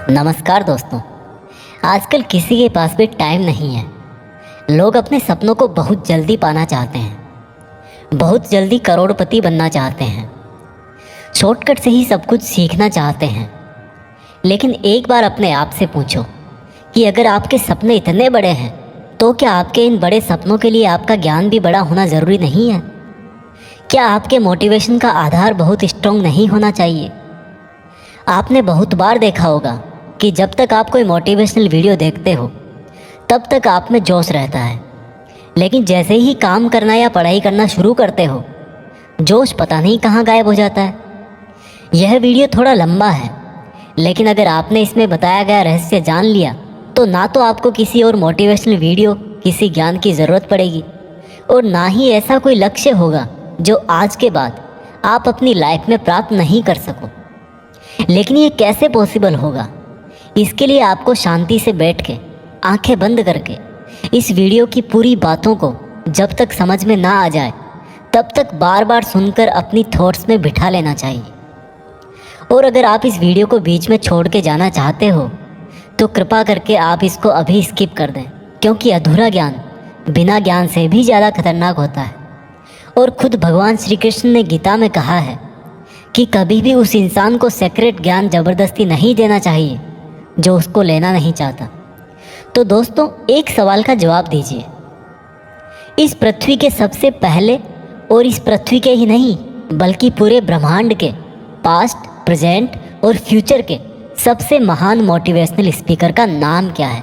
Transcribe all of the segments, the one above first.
नमस्कार दोस्तों। आजकल किसी के पास भी टाइम नहीं है। लोग अपने सपनों को बहुत जल्दी पाना चाहते हैं, बहुत जल्दी करोड़पति बनना चाहते हैं, शॉर्टकट से ही सब कुछ सीखना चाहते हैं। लेकिन एक बार अपने आप से पूछो कि अगर आपके सपने इतने बड़े हैं तो क्या आपके इन बड़े सपनों के लिए आपका ज्ञान भी बड़ा होना ज़रूरी नहीं है? क्या आपके मोटिवेशन का आधार बहुत स्ट्रॉन्ग नहीं होना चाहिए? आपने बहुत बार देखा होगा कि जब तक आप कोई मोटिवेशनल वीडियो देखते हो तब तक आप में जोश रहता है, लेकिन जैसे ही काम करना या पढ़ाई करना शुरू करते हो जोश पता नहीं कहाँ गायब हो जाता है। यह वीडियो थोड़ा लंबा है, लेकिन अगर आपने इसमें बताया गया रहस्य जान लिया तो ना तो आपको किसी और मोटिवेशनल वीडियो, किसी ज्ञान की ज़रूरत पड़ेगी और ना ही ऐसा कोई लक्ष्य होगा जो आज के बाद आप अपनी लाइफ में प्राप्त नहीं कर सको। लेकिन ये कैसे पॉसिबल होगा? इसके लिए आपको शांति से बैठ के, आंखें बंद करके इस वीडियो की पूरी बातों को जब तक समझ में ना आ जाए तब तक बार बार सुनकर अपनी थॉट्स में बिठा लेना चाहिए। और अगर आप इस वीडियो को बीच में छोड़ के जाना चाहते हो तो कृपा करके आप इसको अभी स्किप कर दें, क्योंकि अधूरा ज्ञान बिना ज्ञान से भी ज़्यादा खतरनाक होता है। और खुद भगवान श्री कृष्ण ने गीता में कहा है कि कभी भी उस इंसान को सेक्रेट ज्ञान ज़बरदस्ती नहीं देना चाहिए जो उसको लेना नहीं चाहता। तो दोस्तों, एक सवाल का जवाब दीजिए। इस पृथ्वी के सबसे पहले और इस पृथ्वी के ही नहीं बल्कि पूरे ब्रह्मांड के पास्ट, प्रेजेंट और फ्यूचर के सबसे महान मोटिवेशनल स्पीकर का नाम क्या है?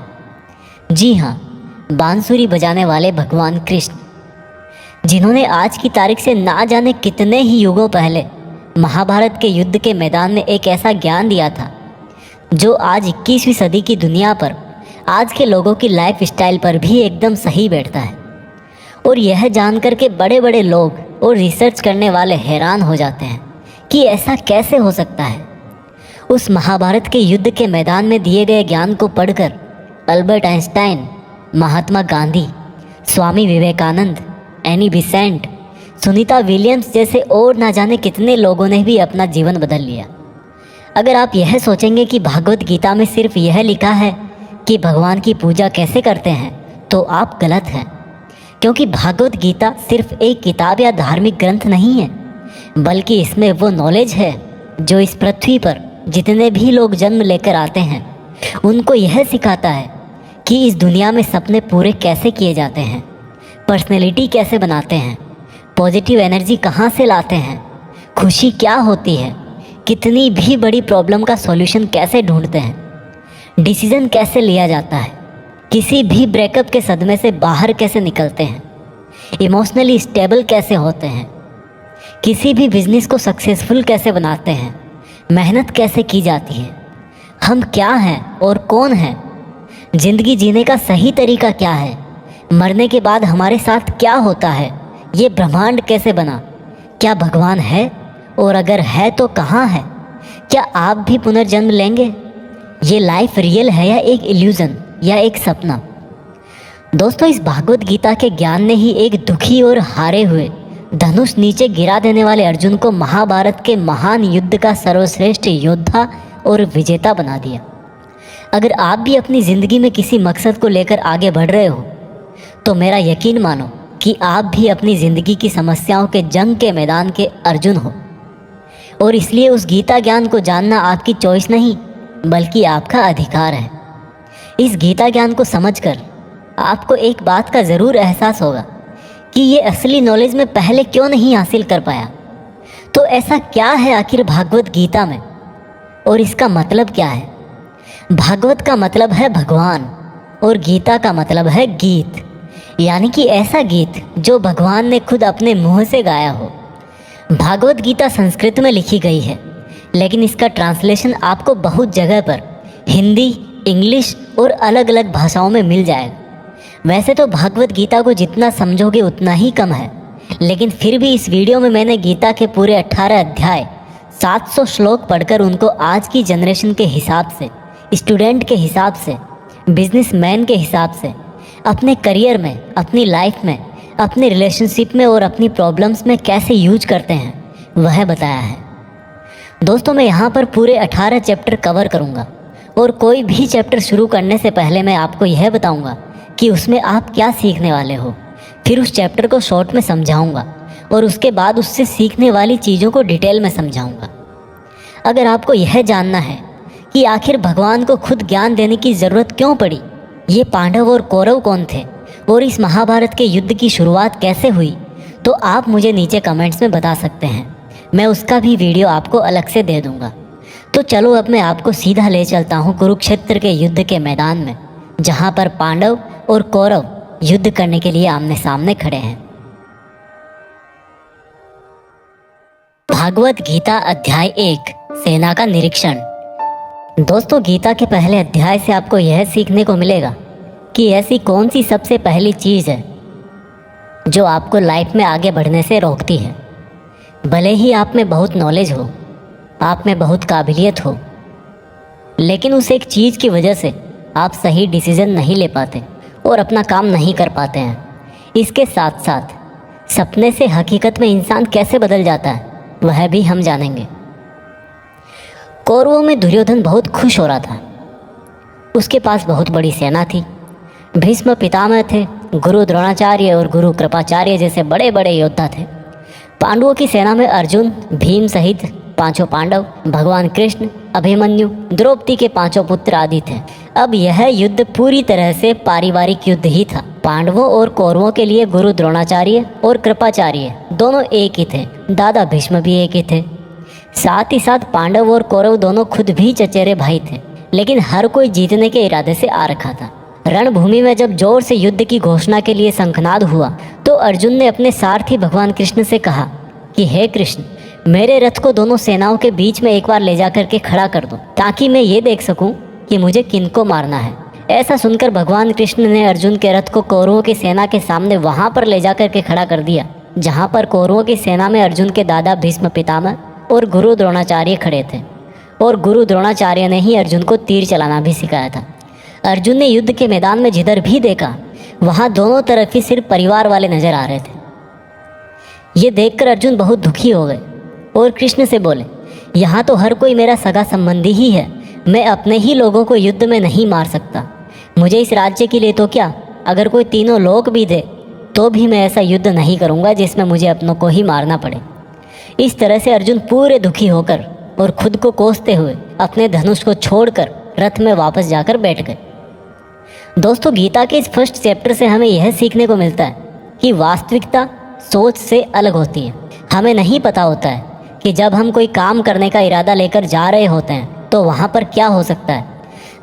जी हाँ, बांसुरी बजाने वाले भगवान कृष्ण, जिन्होंने आज की तारीख से ना जाने कितने ही युगों पहले महाभारत के युद्ध के मैदान में एक ऐसा ज्ञान दिया था जो आज 21वीं सदी की दुनिया पर, आज के लोगों की लाइफ स्टाइल पर भी एकदम सही बैठता है। और यह जानकर के बड़े बड़े लोग और रिसर्च करने वाले हैरान हो जाते हैं कि ऐसा कैसे हो सकता है। उस महाभारत के युद्ध के मैदान में दिए गए ज्ञान को पढ़कर Albert Einstein, Mahatma Gandhi, Swami Vivekananda, Annie Besant, Sunita Williams जैसे और ना जाने कितने लोगों ने भी अपना जीवन बदल लिया। अगर आप यह सोचेंगे कि भागवत गीता में सिर्फ यह लिखा है कि भगवान की पूजा कैसे करते हैं तो आप गलत हैं, क्योंकि भागवत गीता सिर्फ एक किताब या धार्मिक ग्रंथ नहीं है, बल्कि इसमें वो नॉलेज है जो इस पृथ्वी पर जितने भी लोग जन्म लेकर आते हैं उनको यह सिखाता है कि इस दुनिया में सपने पूरे कैसे किए जाते हैं, पर्सनैलिटी कैसे बनाते हैं, पॉजिटिव एनर्जी कहाँ से लाते हैं, खुशी क्या होती है, कितनी भी बड़ी प्रॉब्लम का सॉल्यूशन कैसे ढूंढते हैं, डिसीजन कैसे लिया जाता है, किसी भी ब्रेकअप के सदमे से बाहर कैसे निकलते हैं, इमोशनली स्टेबल कैसे होते हैं, किसी भी बिजनेस को सक्सेसफुल कैसे बनाते हैं, मेहनत कैसे की जाती है, हम क्या हैं और कौन हैं, ज़िंदगी जीने का सही तरीका क्या है, मरने के बाद हमारे साथ क्या होता है, ये ब्रह्मांड कैसे बना, क्या भगवान है और अगर है तो कहाँ है, क्या आप भी पुनर्जन्म लेंगे, ये लाइफ रियल है या एक इल्यूज़न या एक सपना। दोस्तों, इस भागवत गीता के ज्ञान ने ही एक दुखी और हारे हुए, धनुष नीचे गिरा देने वाले अर्जुन को महाभारत के महान युद्ध का सर्वश्रेष्ठ योद्धा और विजेता बना दिया। अगर आप भी अपनी ज़िंदगी में किसी मकसद को लेकर आगे बढ़ रहे हो तो मेरा यकीन मानो कि आप भी अपनी ज़िंदगी की समस्याओं के जंग के मैदान के अर्जुन हो। और इसलिए उस गीता ज्ञान को जानना आपकी चॉइस नहीं बल्कि आपका अधिकार है। इस गीता ज्ञान को समझकर आपको एक बात का ज़रूर एहसास होगा कि ये असली नॉलेज में पहले क्यों नहीं हासिल कर पाया। तो ऐसा क्या है आखिर भागवत गीता में और इसका मतलब क्या है? भागवत का मतलब है भगवान और गीता का मतलब है गीत, यानी कि ऐसा गीत जो भगवान ने खुद अपने मुंह से गाया हो। भागवत गीता संस्कृत में लिखी गई है, लेकिन इसका ट्रांसलेशन आपको बहुत जगह पर हिंदी, इंग्लिश और अलग अलग भाषाओं में मिल जाएगा। वैसे तो भागवत गीता को जितना समझोगे उतना ही कम है, लेकिन फिर भी इस वीडियो में मैंने गीता के पूरे 18 अध्याय, 700 श्लोक पढ़कर उनको आज की जनरेशन के हिसाब से, स्टूडेंट के हिसाब से, बिजनेसमैन के हिसाब से, अपने करियर में, अपनी लाइफ में, अपने रिलेशनशिप में और अपनी प्रॉब्लम्स में कैसे यूज करते हैं वह बताया है। दोस्तों, मैं यहाँ पर पूरे 18 चैप्टर कवर करूँगा और कोई भी चैप्टर शुरू करने से पहले मैं आपको यह बताऊंगा कि उसमें आप क्या सीखने वाले हो। फिर उस चैप्टर को शॉर्ट में समझाऊंगा और उसके बाद उससे सीखने वाली चीज़ों को डिटेल में समझाऊंगा। अगर आपको यह जानना है कि आखिर भगवान को खुद ज्ञान देने की ज़रूरत क्यों पड़ी, ये पांडव और कौरव कौन थे और इस महाभारत के युद्ध की शुरुआत कैसे हुई, तो आप मुझे नीचे कमेंट्स में बता सकते हैं। मैं उसका भी वीडियो आपको अलग से दे दूंगा। तो चलो अब मैं आपको सीधा ले चलता हूँ कुरुक्षेत्र के युद्ध के मैदान में, जहाँ पर पांडव और कौरव युद्ध करने के लिए आमने सामने खड़े हैं। भागवत गीता अध्याय 1 सेना का निरीक्षण। दोस्तों, गीता के पहले अध्याय से आपको यह सीखने को मिलेगा कि ऐसी कौन सी सबसे पहली चीज़ है जो आपको लाइफ में आगे बढ़ने से रोकती है। भले ही आप में बहुत नॉलेज हो, आप में बहुत काबिलियत हो, लेकिन उस एक चीज़ की वजह से आप सही डिसीजन नहीं ले पाते और अपना काम नहीं कर पाते हैं। इसके साथ साथ सपने से हकीकत में इंसान कैसे बदल जाता है वह भी हम जानेंगे। कौरवों में दुर्योधन बहुत खुश हो रहा था। उसके पास बहुत बड़ी सेना थी। भीष्म पितामह थे, गुरु द्रोणाचार्य और गुरु कृपाचार्य जैसे बड़े बड़े योद्धा थे। पांडवों की सेना में अर्जुन, भीम सहित 5 पांडव, भगवान कृष्ण, अभिमन्यु, द्रौपदी के 5 पुत्र आदि थे। अब यह युद्ध पूरी तरह से पारिवारिक युद्ध ही था। पांडवों और कौरवों के लिए गुरु द्रोणाचार्य और कृपाचार्य दोनों एक ही थे। दादा भीष्म भी एक ही थे। साथ ही साथ पांडव और कौरव दोनों खुद भी चचेरे भाई थे, लेकिन हर कोई जीतने के इरादे से आ रखा था। रणभूमि में जब जोर से युद्ध की घोषणा के लिए शंखनाद हुआ तो अर्जुन ने अपने सारथी भगवान कृष्ण से कहा कि हे कृष्ण, मेरे रथ को दोनों सेनाओं के बीच में एक बार ले जाकर के खड़ा कर दो, ताकि मैं ये देख सकूं कि मुझे किनको मारना है। ऐसा सुनकर भगवान कृष्ण ने अर्जुन के रथ को कौरवों की सेना के सामने वहां पर ले जाकर के खड़ा कर दिया, जहां पर कौरवों की सेना में अर्जुन के दादा भीष्म पितामह और गुरु द्रोणाचार्य खड़े थे। और गुरु द्रोणाचार्य ने ही अर्जुन को तीर चलाना भी सिखाया था। अर्जुन ने युद्ध के मैदान में जिधर भी देखा वहां दोनों तरफ ही सिर्फ परिवार वाले नजर आ रहे थे। ये देखकर अर्जुन बहुत दुखी हो गए और कृष्ण से बोले, यहाँ तो हर कोई मेरा सगा संबंधी ही है, मैं अपने ही लोगों को युद्ध में नहीं मार सकता। मुझे इस राज्य के लिए तो क्या, अगर कोई तीनों लोक भी दे तो भी मैं ऐसा युद्ध नहीं करूँगा जिसमें मुझे अपनों को ही मारना पड़े। इस तरह से अर्जुन पूरे दुखी होकर और खुद को कोसते हुए अपने धनुष को छोड़कर रथ में वापस जाकर बैठ गए। दोस्तों, गीता के इस फर्स्ट चैप्टर से हमें यह सीखने को मिलता है कि वास्तविकता सोच से अलग होती है। हमें नहीं पता होता है कि जब हम कोई काम करने का इरादा लेकर जा रहे होते हैं तो वहाँ पर क्या हो सकता है।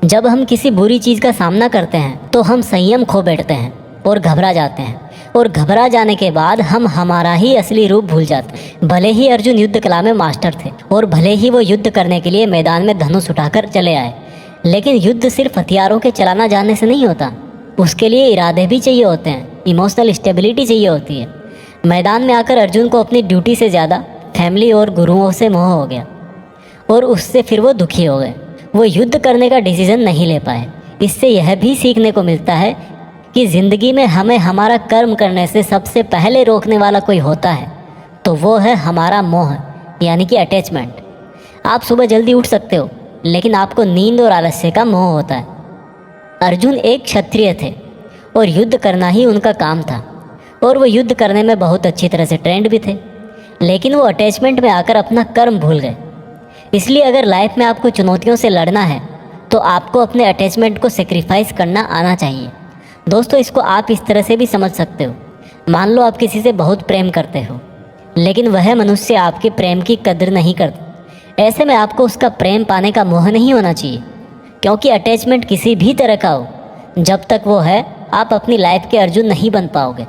जब हम किसी बुरी चीज़ का सामना करते हैं तो हम संयम खो बैठते हैं और घबरा जाते हैं, और घबरा जाने के बाद हम हमारा ही असली रूप भूल जाते हैं। भले ही अर्जुन युद्ध कला में मास्टर थे और भले ही वो युद्ध करने के लिए मैदान में धनुष उठाकर चले आए, लेकिन युद्ध सिर्फ हथियारों के चलाना जानने से नहीं होता। उसके लिए इरादे भी चाहिए होते हैं, इमोशनल स्टेबिलिटी चाहिए होती है। मैदान में आकर अर्जुन को अपनी ड्यूटी से ज़्यादा फैमिली और गुरुओं से मोह हो गया और उससे फिर वो दुखी हो गए। वो युद्ध करने का डिसीजन नहीं ले पाए। इससे यह भी सीखने को मिलता है कि ज़िंदगी में हमें हमारा कर्म करने से सबसे पहले रोकने वाला कोई होता है तो वो है हमारा मोह, यानी कि अटैचमेंट। आप सुबह जल्दी उठ सकते हो, लेकिन आपको नींद और आलस्य का मोह होता है। अर्जुन एक क्षत्रिय थे और युद्ध करना ही उनका काम था, और वो युद्ध करने में बहुत अच्छी तरह से ट्रेंड भी थे, लेकिन वो अटैचमेंट में आकर अपना कर्म भूल गए। इसलिए अगर लाइफ में आपको चुनौतियों से लड़ना है तो आपको अपने अटैचमेंट को सेक्रीफाइस करना आना चाहिए। दोस्तों, इसको आप इस तरह से भी समझ सकते हो। मान लो आप किसी से बहुत प्रेम करते हो, लेकिन वह मनुष्य आपके प्रेम की कदर नहीं करता। ऐसे में आपको उसका प्रेम पाने का मोह नहीं होना चाहिए, क्योंकि अटैचमेंट किसी भी तरह का हो, जब तक वो है आप अपनी लाइफ के अर्जुन नहीं बन पाओगे।